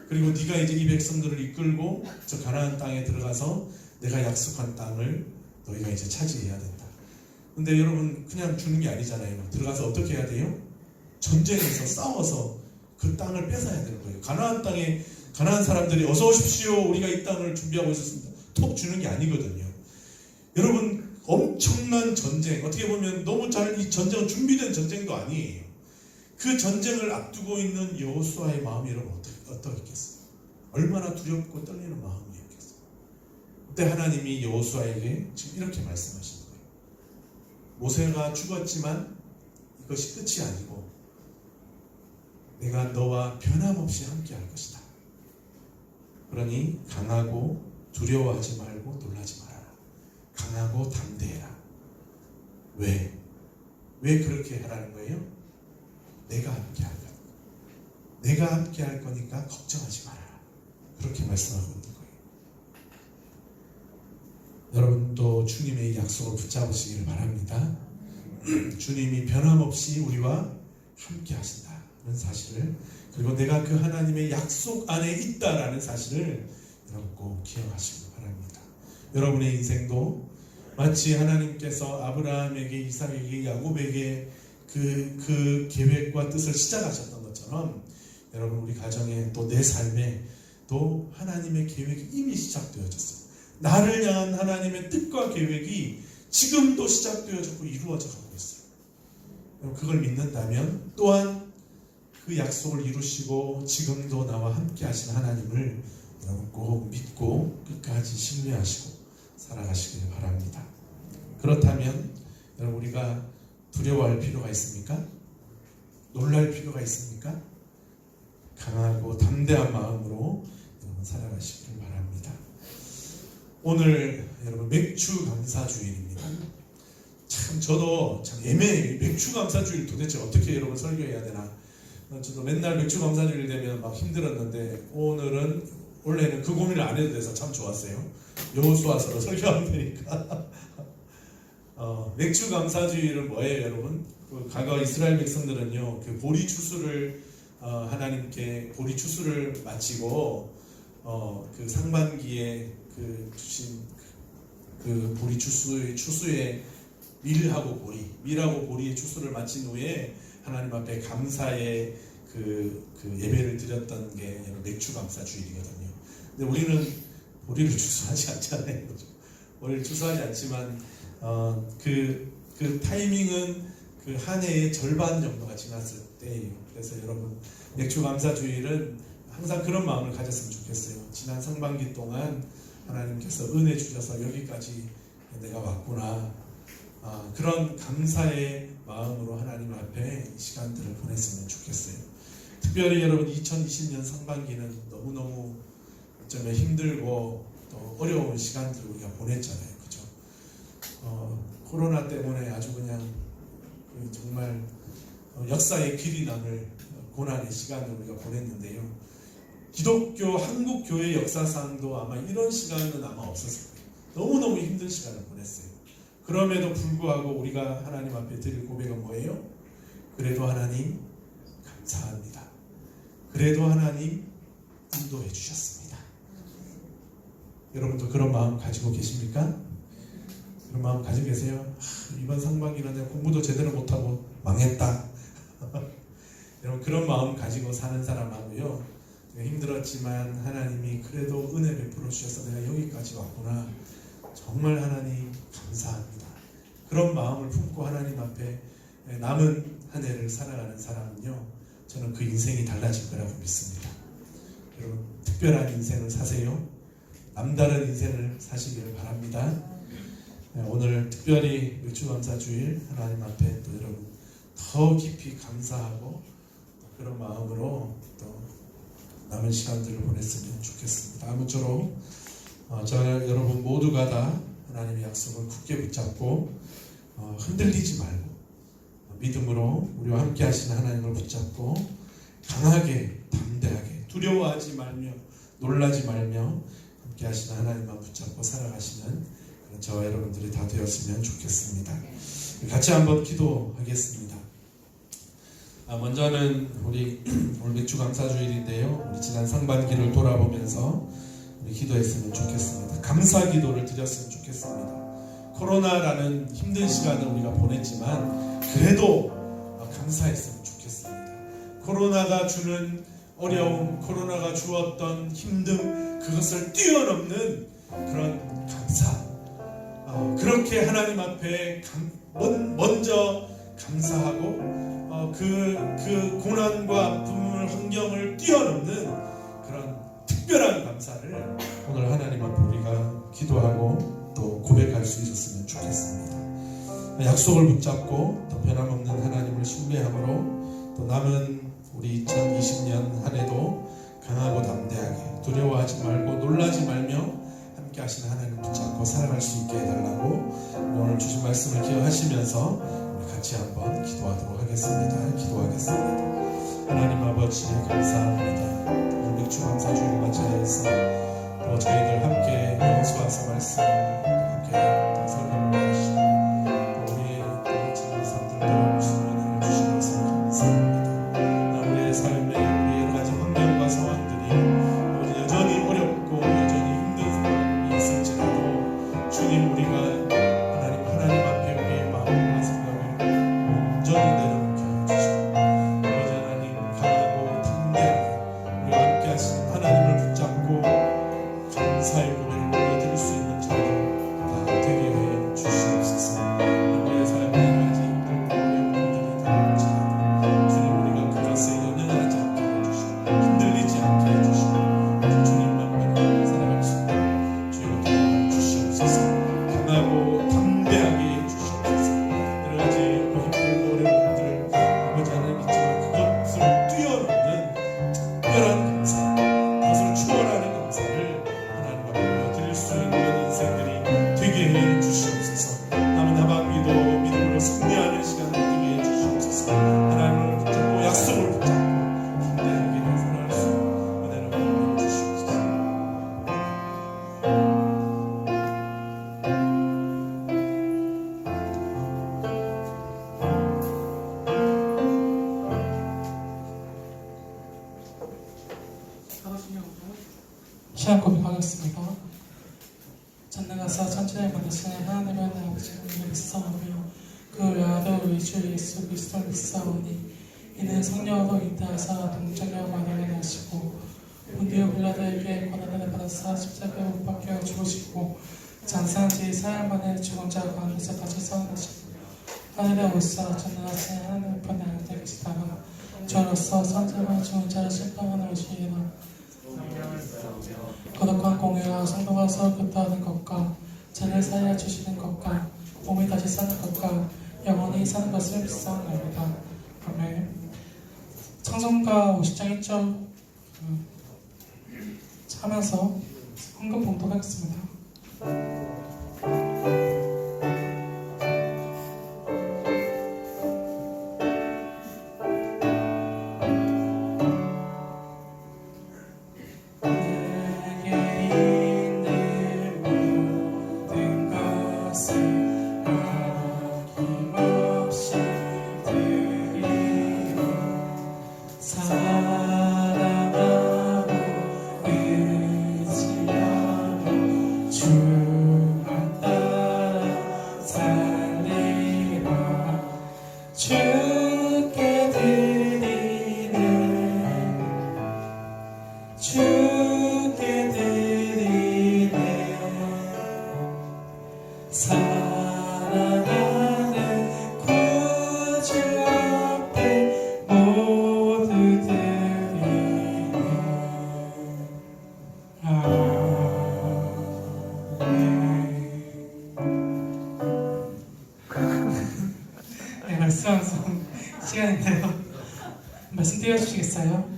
그리고 네가 이제 이 백성들을 이끌고 저 가나안 땅에 들어가서 내가 약속한 땅을 너희가 이제 차지해야 된다. 근데 여러분, 그냥 주는 게 아니잖아요. 들어가서 어떻게 해야 돼요? 전쟁에서 싸워서 그 땅을 뺏어야 되는 거예요. 가나안 사람들이 어서 오십시오, 우리가 이 땅을 준비하고 있었습니다, 톡 주는 게 아니거든요. 여러분, 엄청난 전쟁, 어떻게 보면 너무 잘 이 전쟁은 준비된 전쟁도 아니에요. 그 전쟁을 앞두고 있는 여호수아의 마음이 여러분 어떠했겠어요? 얼마나 두렵고 떨리는 마음이었겠어요? 그때 하나님이 여호수아에게 지금 이렇게 말씀하시는 거예요. 모세가 죽었지만 이것이 끝이 아니고 내가 너와 변함없이 함께 할 것이다. 그러니 강하고 두려워하지 말고 놀라지 말아라. 강하고 담대해라. 왜 그렇게 하라는 거예요? 내가 함께 할 거야. 내가 함께 할 거니까 걱정하지 말아라. 그렇게 말씀하고 있는 거예요. 여러분도 주님의 약속을 붙잡으시기를 바랍니다. 주님이 변함없이 우리와 함께 하신다는 사실을, 그리고 내가 그 하나님의 약속 안에 있다라는 사실을 여러분 꼭 기억하시기 바랍니다. 여러분의 인생도 마치 하나님께서 아브라함에게, 이삭에게, 야곱에게 그 계획과 뜻을 시작하셨던 것처럼 여러분, 우리 가정에 또 내 삶에 또 하나님의 계획이 이미 시작되어졌어요. 나를 향한 하나님의 뜻과 계획이 지금도 시작되어졌고 이루어져 가고 있어요. 그걸 믿는다면 또한 그 약속을 이루시고 지금도 나와 함께 하신 하나님을 여러분 꼭 믿고 끝까지 신뢰하시고 살아가시길 바랍니다. 그렇다면 여러분, 우리가 두려워할 필요가 있습니까? 놀랄 필요가 있습니까? 강하고 담대한 마음으로 여러분 살아가시길 바랍니다. 오늘 여러분 맥주 감사주일입니다. 참 저도 참 애매해요. 맥주 감사주일 도대체 어떻게 여러분 설교해야 되나. 저도 맨날 맥주 감사주일 되면 막 힘들었는데 원래는 그 고민을 안 해도 돼서 참 좋았어요. 여호수아서로 설교하면 되니까. 맥주 감사주일은 뭐예요, 여러분? 그 과거 이스라엘 백성들은요, 그 보리 추수를 하나님께 보리 추수를 마치고 그 상반기에 그 주신 그 보리 추수의 밀하고 보리의 추수를 마친 후에 하나님 앞에 감사의 그 예배를 드렸던 게 맥주 감사 주일이거든요. 근데 우리는 보리를 추수하지 않잖아요. 보리를 추수하지 않지만 그 타이밍은 그 한 해의 절반 정도가 지났을 때예요. 그래서 여러분 맥주 감사 주일은 항상 그런 마음을 가졌으면 좋겠어요. 지난 상반기 동안 하나님께서 은혜 주셔서 여기까지 내가 왔구나. 그런 감사의 마음으로 하나님 앞에 이 시간들을 보냈으면 좋겠어요. 특별히 여러분 2020년 상반기는 너무너무 어쩌면 힘들고 또 어려운 시간들을 우리가 보냈잖아요. 그죠? 코로나 때문에 아주 그냥 정말 역사의 길이 남을 고난의 시간을 우리가 보냈는데요. 기독교 한국 교회 역사상도 아마 이런 시간은 아마 없었을 거예요. 너무너무 힘든 시간을 보냈어요. 그럼에도 불구하고 우리가 하나님 앞에 드릴 고백은 뭐예요? 그래도 하나님 감사합니다. 그래도 하나님 인도해 주셨습니다. 여러분도 그런 마음 가지고 계십니까? 그런 마음 가지고 계세요? 이번 상반기는 내가 공부도 제대로 못하고 망했다. 여러분 그런 마음 가지고 사는 사람하고요, 힘들었지만 하나님이 그래도 은혜 베풀어 주셔서 내가 여기까지 왔구나, 정말 하나님 감사합니다, 그런 마음을 품고 하나님 앞에 남은 한 해를 살아가는 사람은요, 저는 그 인생이 달라질 거라고 믿습니다. 여러분 특별한 인생을 사세요. 남다른 인생을 사시기를 바랍니다. 오늘 특별히 맥주감사주일 하나님 앞에 또 여러분 더 깊이 감사하고 그런 마음으로 또 남은 시간들을 보냈으면 좋겠습니다. 아무쪼록 저 여러분 모두가 다 하나님의 약속을 굳게 붙잡고 흔들리지 말고 믿음으로 우리와 함께 하시는 하나님을 붙잡고 강하게 담대하게 두려워하지 말며 놀라지 말며 함께 하시는 하나님만 붙잡고 살아가시는 저와 여러분들이 다 되었으면 좋겠습니다. 같이 한번 기도하겠습니다. 먼저는 우리 오늘 맥주 감사주일인데요, 우리 지난 상반기를 돌아보면서 우리 기도했으면 좋겠습니다. 감사 기도를 드렸으면 좋겠습니다. 코로나라는 힘든 시간을 우리가 보냈지만 그래도 감사했으면 좋겠습니다. 코로나가 주는 어려움, 코로나가 주었던 힘듦, 그것을 뛰어넘는 그런 감사, 그렇게 하나님 앞에 먼저 감사하고 그 고난과 아픔을, 환경을 뛰어넘는 그런 특별한 감사를 오늘 하나님 앞에 우리가 기도하고 또 고백할 수 있었으면 좋겠습니다. 약속을 붙잡고 또 변함없는 하나님을 신뢰함으로 또 남은 우리 2020년 한 해도 강하고 담대하게 두려워하지 말고 놀라지 말며 함께 하시는 하나님 붙잡고 살아갈 수 있게 해달라고 오늘 주신 말씀을 기억하시면서 우리 같이 한번 기도하도록 하겠습니다. 기도하겠습니다. 하나님 아버지 감사합니다. 오늘 맥주 감사주일 맞이해서 또 저희들 함께 연수와서 말씀 함께 설교를 하시고 우리 또 지난 사람들도 주신 은혜를 주신 것을 감사합니다. 우리의 삶에 우리 여러 가지 환경과 상황들이 여전히 어렵고 여전히 힘든 상황이 있을지라도 주님, 우리가 하나님 앞에 우리의 마음과 생각을 온전히 내려놓게 해주시고 아버지 하나님 강하고 담대하게 우리와 함께 하시는 하나님을 붙잡고 감사의 고백을 올려드릴 수 있는 자들 다 되게 해 주시옵소서. 우리의 삶에 여러 가지 힘들고 어려운 일들이 다가올지라도 주님, 우리가 그것에 연연하지 않게 해주시고 흔들리지 않게 해주시고 주님만 바라보며 살아갈 수 있도록 주여 도와주시옵소서. 강하고 담대하게 해주시옵소서. 여러 가지 힘들고 어려운 일들 아버지 하나님 있지만 그것을 뛰어넘는 특별한 감사, 그것을 추월하는 감사를 하나님 앞에 보여드릴 수 있는 인생들이 되게 해 주시옵소서. 남은 하반기도 믿음으로 승리하는 시간을 되게 해 주시옵소서. 하나님을 붙잡고 약속을 붙잡고 담대하게 살아갈 수 있는 은혜를 베풀어 주시옵소서. 시간 고백하겠습니다. 전능하사 천지를 만드시는 하나님의 아버지를 믿사오며 그 외아들 우리 주 예수 그리스도를 믿사오니 이는 성령으로 인도하사 동정녀 마리아를 낳으시고 본디오 빌라도에게 고난을 받아사 십자가에 못 박혀 죽으시고 장사한 지 4일 만에 죽은 자 가운데서 다시 살아나시고 하늘에 오사 전능하신 하나님 편에 앉아 계시다가 저로서 선자와 죽은 자를 심판하는 오시리라. 거룩한 공유와 성도가 서로 교통하는 것과 죄를 사하여 주시는 것과 몸이 다시 사는 것과 영원히 사는 것을 믿사옵나이다. 아멘. 찬송가 50장 1절 하면서 헌금 봉독하겠습니다. 네, 말씀하는 시간인데요. 말씀 띄워주시겠어요?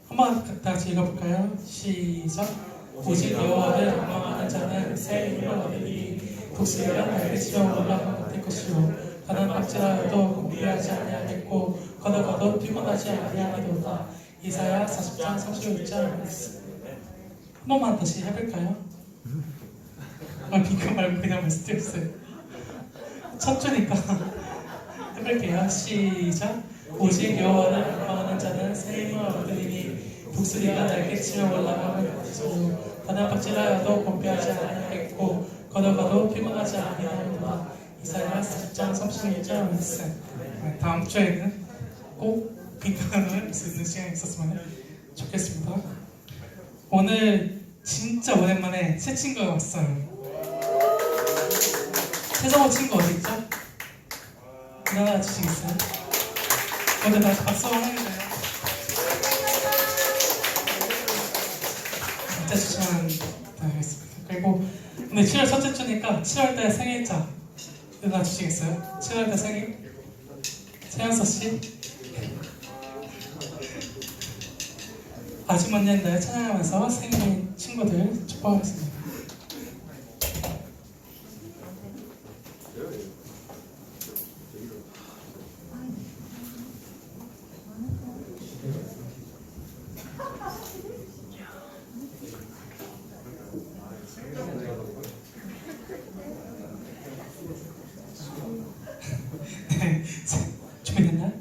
한번 다 같이 읽어볼까요? 시작. 오직 여호와를 악망하는 자는 새 힘을 얻으니 독수리가 날개치며 올라가는 것 것이요 다른 박질하여도 공비하지 아니하겠고 걷어가도 피곤하지 아니하리로다. 이사야 40장 35절 말씀. 한 번만 다시 해볼까요? 비교 말고 그냥 말씀 드렸어요. 첫 주니까 해볼게요. 시작. 오직 여호와를 악망하는 자는 새 힘을 얻으리니 독수리가 날개치며 올라가는 것이요 다른 박질하여도 공비하지 아니하겠고 걷어가도 피곤하지 아니하리로다. 이사야 40장 31절 말씀. 다음 주에는 꼭 빈칸을 쓸 수 있는 시간이 있었으면 좋겠습니다. 오늘 진짜 오랜만에 새 친구가 왔어요. 최성호 친구 어디 있죠? 일어나 주시겠어요? 먼저 다시 박수 한번 해주세요. 진짜 주시면 되겠습니다. 그리고 오늘 7월 첫째 주니까 7월달 생일자 일어나 주시겠어요? 7월달 생일 최연서 씨 아주 먼 옛날 찬양하면서 생일 친구들 축복하겠습니다. 네, 준비됐나요?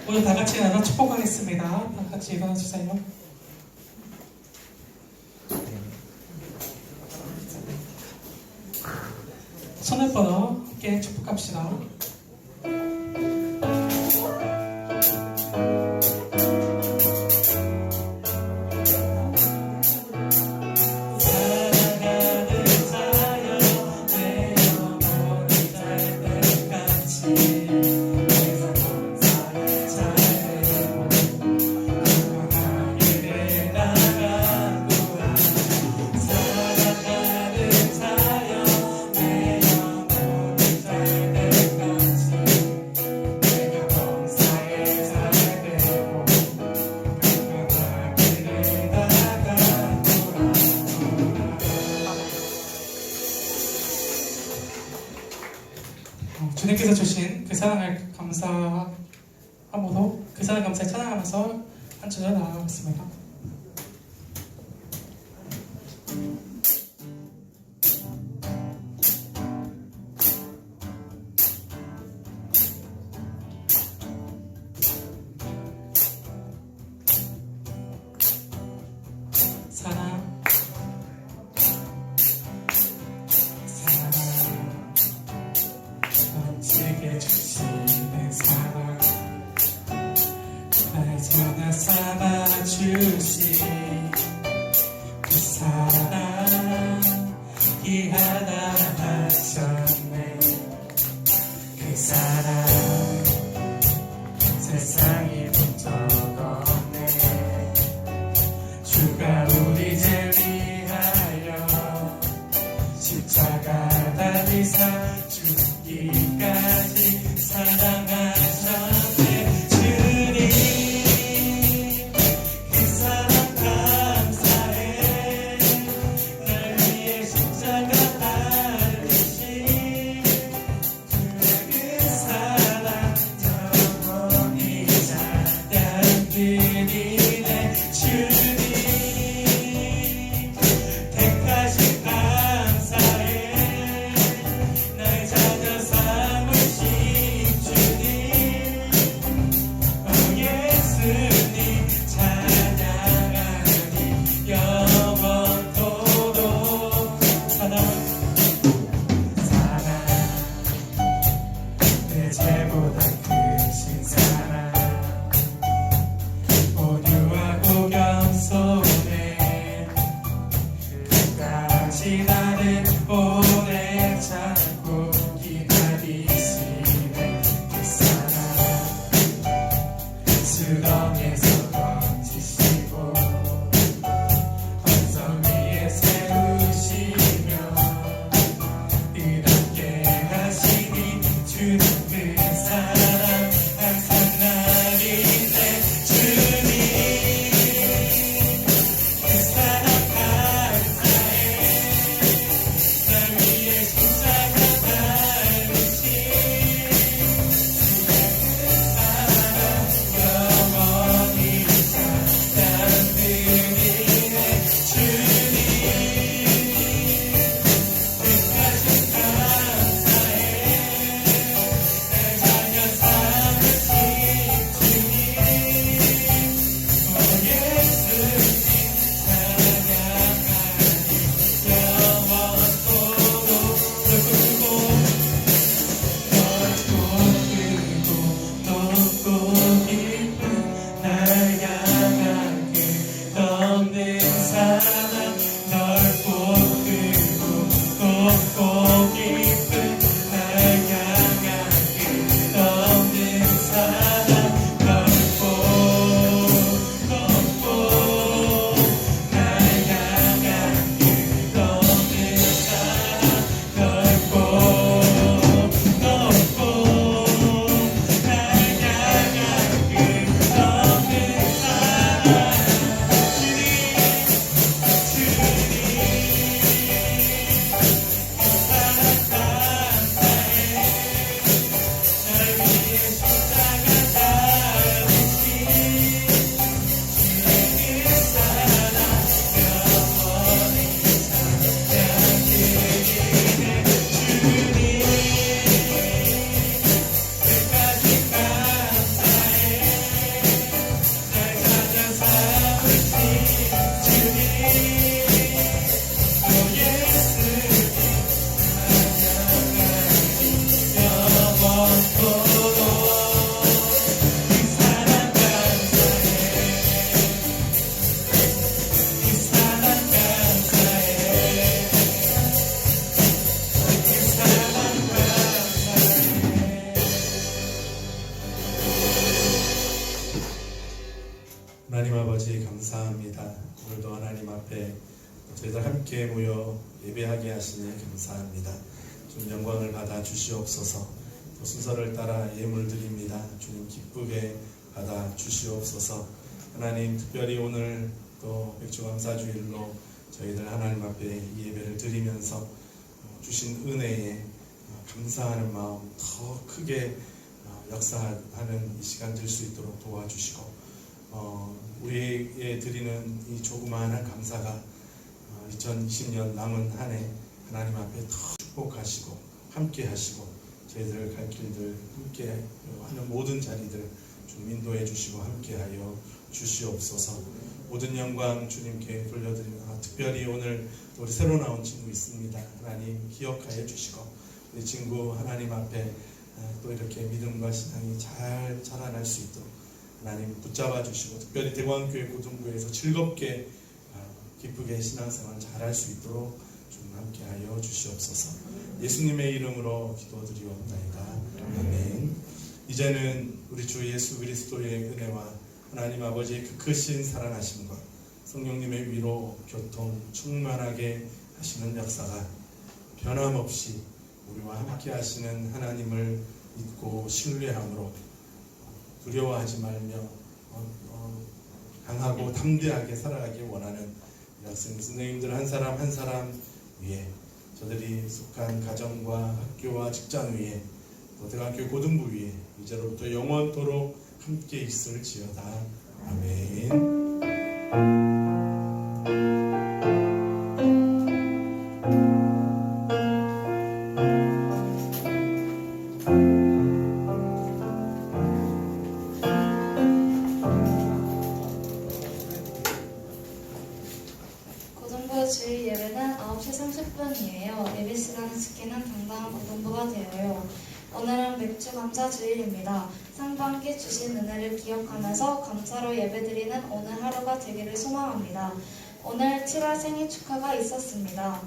모두 다 같이 나눠 축복하겠습니다. 다 같이 일어나 주세요. 손을 뻗어 함께 축복합시다. 주님께서 주신 그 사랑을 감사함으로 그 사랑 감사에 찬양하면서 한 주를 나아가겠습니다. 사랑 넘치게 주시는 사랑 날 전하 삼아 주신 그 사랑 귀하다 하셨네. 그 사랑 세상이 본 적 없네. 주가 우리 죄 위하여 십자가 달리사 죽기까지 사랑하셨네. 주님 그 사랑 감사해. 날 위해 십자가 달리신 주의 그 사랑 영원히 잘 하나님 아버지 감사합니다. 오늘도 하나님 앞에 저희들 함께 모여 예배하게 하시니 감사합니다. 주님 영광을 받아 주시옵소서. 또 순서를 따라 예물 드립니다. 주님 기쁘게 받아 주시옵소서. 하나님 특별히 오늘 또 백주감사주일로 저희들 하나님 앞에 이 예배를 드리면서 주신 은혜에 감사하는 마음 더 크게 역사하는 이 시간 될 수 있도록 도와주시고 우리에게 드리는 이 조그마한 감사가 2020년 남은 한 해 하나님 앞에 더 축복하시고 함께 하시고 저희들 갈 길들 함께 하는 모든 자리들 주님 인도해 주시고 함께 하여 주시옵소서. 모든 영광 주님께 돌려드리며 특별히 오늘 우리 새로 나온 친구 있습니다. 하나님 기억하여 주시고 우리 친구 하나님 앞에 또 이렇게 믿음과 신앙이 잘 자라날 수 있도록 하나님 붙잡아 주시고 특별히 대광교회 고등부에서 즐겁게 기쁘게 신앙생활 잘할 수 있도록 좀 함께하여 주시옵소서. 예수님의 이름으로 기도드리옵나이다. 아멘. 이제는 우리 주 예수 그리스도의 은혜와 하나님 아버지의 그 크신 사랑하심과 성령님의 위로 교통 충만하게 하시는 역사가 변함없이 우리와 함께 하시는 하나님을 믿고 신뢰함으로 두려워하지 말며 강하고 담대하게 살아가기 원하는 학생 선생님들 한 사람 한 사람 위에 저들이 속한 가정과 학교와 직장 위에 또 대학교 고등부 위에 이제로부터 영원토록 함께 있을지어다. 아멘. 고등부 주일 예배는 9시 30분이에요. 예배 시간을 지키는 당당한 고등부가 되어요. 오늘은 맥주 감사 주일입니다. 상반기 주신 은혜를 기억하면서 감사로 예배드리는 오늘 하루가 되기를 소망합니다. 오늘 7월 생일 축하가 있었습니다.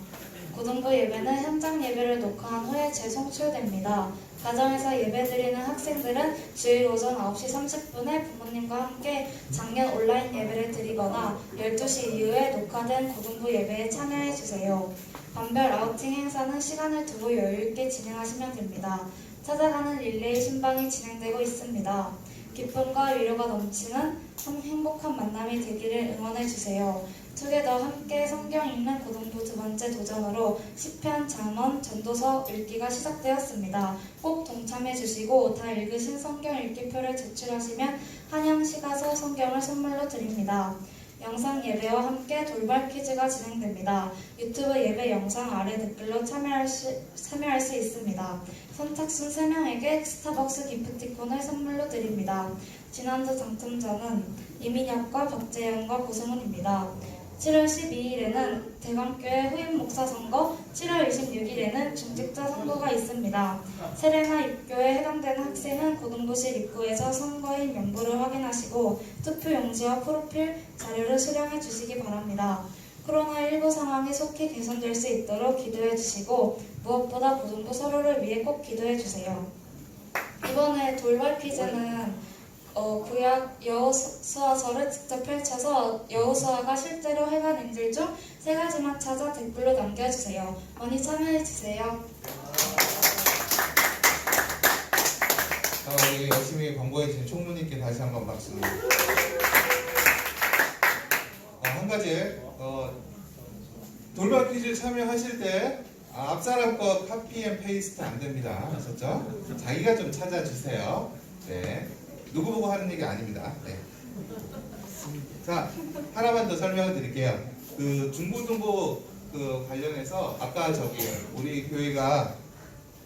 고등부 예배는 현장 예배를 녹화한 후에 재송출됩니다. 가정에서 예배드리는 학생들은 주일 오전 9시 30분에 부모님과 함께 작년 온라인 예배를 드리거나 12시 이후에 녹화된 고등부 예배에 참여해주세요. 반별 아우팅 행사는 시간을 두고 여유있게 진행하시면 됩니다. 찾아가는 릴레이 순방이 진행되고 있습니다. 기쁨과 위로가 넘치는 행복한 만남이 되기를 응원해주세요. 투게더 함께 성경 읽는 고등부 두 번째 도전으로 시편, 잠언, 전도서 읽기가 시작되었습니다. 꼭 동참해주시고 다 읽으신 성경 읽기표를 제출하시면 한영 시가서 성경을 선물로 드립니다. 영상 예배와 함께 돌발 퀴즈가 진행됩니다. 유튜브 예배 영상 아래 댓글로 참여할 수 있습니다. 선착순 3명에게 스타벅스 기프티콘을 선물로 드립니다. 지난주 당첨자는 이민혁과 박재영과 고승훈입니다. 7월 12일에는 대광교회 후임 목사 선거, 7월 26일에는 중직자 선거가 있습니다. 세례나 입교에 해당되는 학생은 고등부실 입구에서 선거인 명부를 확인하시고 투표 용지와 프로필 자료를 수령해 주시기 바랍니다. 코로나19 상황이 속히 개선될 수 있도록 기도해 주시고 무엇보다 고등부 서로를 위해 꼭 기도해 주세요. 이번에 돌발 퀴즈는 구약 여호수아서를 직접 펼쳐서 여호수아가 실제로 행한 일들 중 3가지만 찾아 댓글로 남겨주세요. 많이 참여해주세요. 우리 열심히 권고해주신 총무님께 다시 한번 박수. 한 가지 돌발 퀴즈 참여하실 때 앞 사람 거 카피 앤 페이스트 안 됩니다. 아셨죠? 자기가 좀 찾아주세요. 네. 누구 보고 하는 얘기 아닙니다. 네. 자, 하나만 더 설명을 드릴게요. 그 중고등부 관련해서 아까 우리 교회가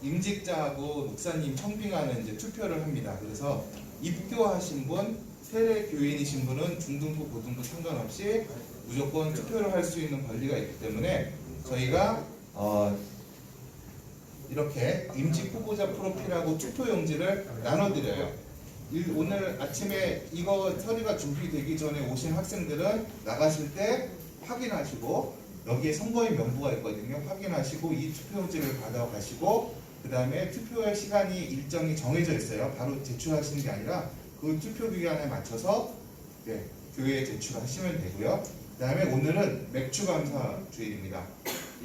임직자하고 목사님 청빙하는 이제 투표를 합니다. 그래서 입교하신 분, 세례 교인이신 분은 중등부, 고등부 상관없이 무조건 투표를 할 수 있는 권리가 있기 때문에 저희가 이렇게 임직 후보자 프로필하고 투표 용지를 나눠드려요. 오늘 아침에 이거 서류가 준비되기 전에 오신 학생들은 나가실 때 확인하시고 여기에 선거인 명부가 있거든요. 확인하시고 이 투표용지를 받아가시고 그 다음에 투표의 시간이 일정이 정해져 있어요. 바로 제출하시는 게 아니라 그 투표 기간에 맞춰서 교회에 제출하시면 되고요. 그 다음에 오늘은 맥주 감사 주일입니다.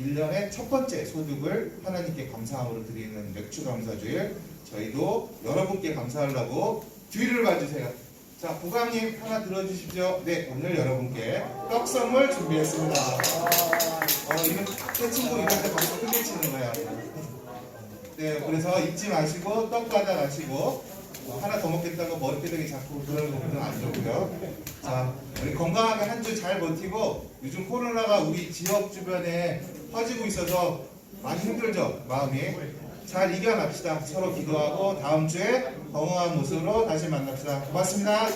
1년의 첫 번째 소득을 하나님께 감사함으로 드리는 맥주 감사 주일. 저희도 여러분께 감사하려고 뒤를 봐주세요. 자, 부감님 하나 들어주십시오. 네, 오늘 여러분께 떡 선물 준비했습니다. 이런 새 친구 이럴 때 박수 크게 치는 거야. 네, 그래서 잊지 마시고 떡 받아가시고 하나 더 먹겠다고 머리끄댕이 잡고 그러는 것도 안 좋고요. 자, 우리 건강하게 한 주 잘 버티고 요즘 코로나가 우리 지역 주변에 퍼지고 있어서 많이 힘들죠, 마음이. 잘 이겨납시다. 서로 기도하고 다음 주에 건강한 모습으로 다시 만납시다. 고맙습니다.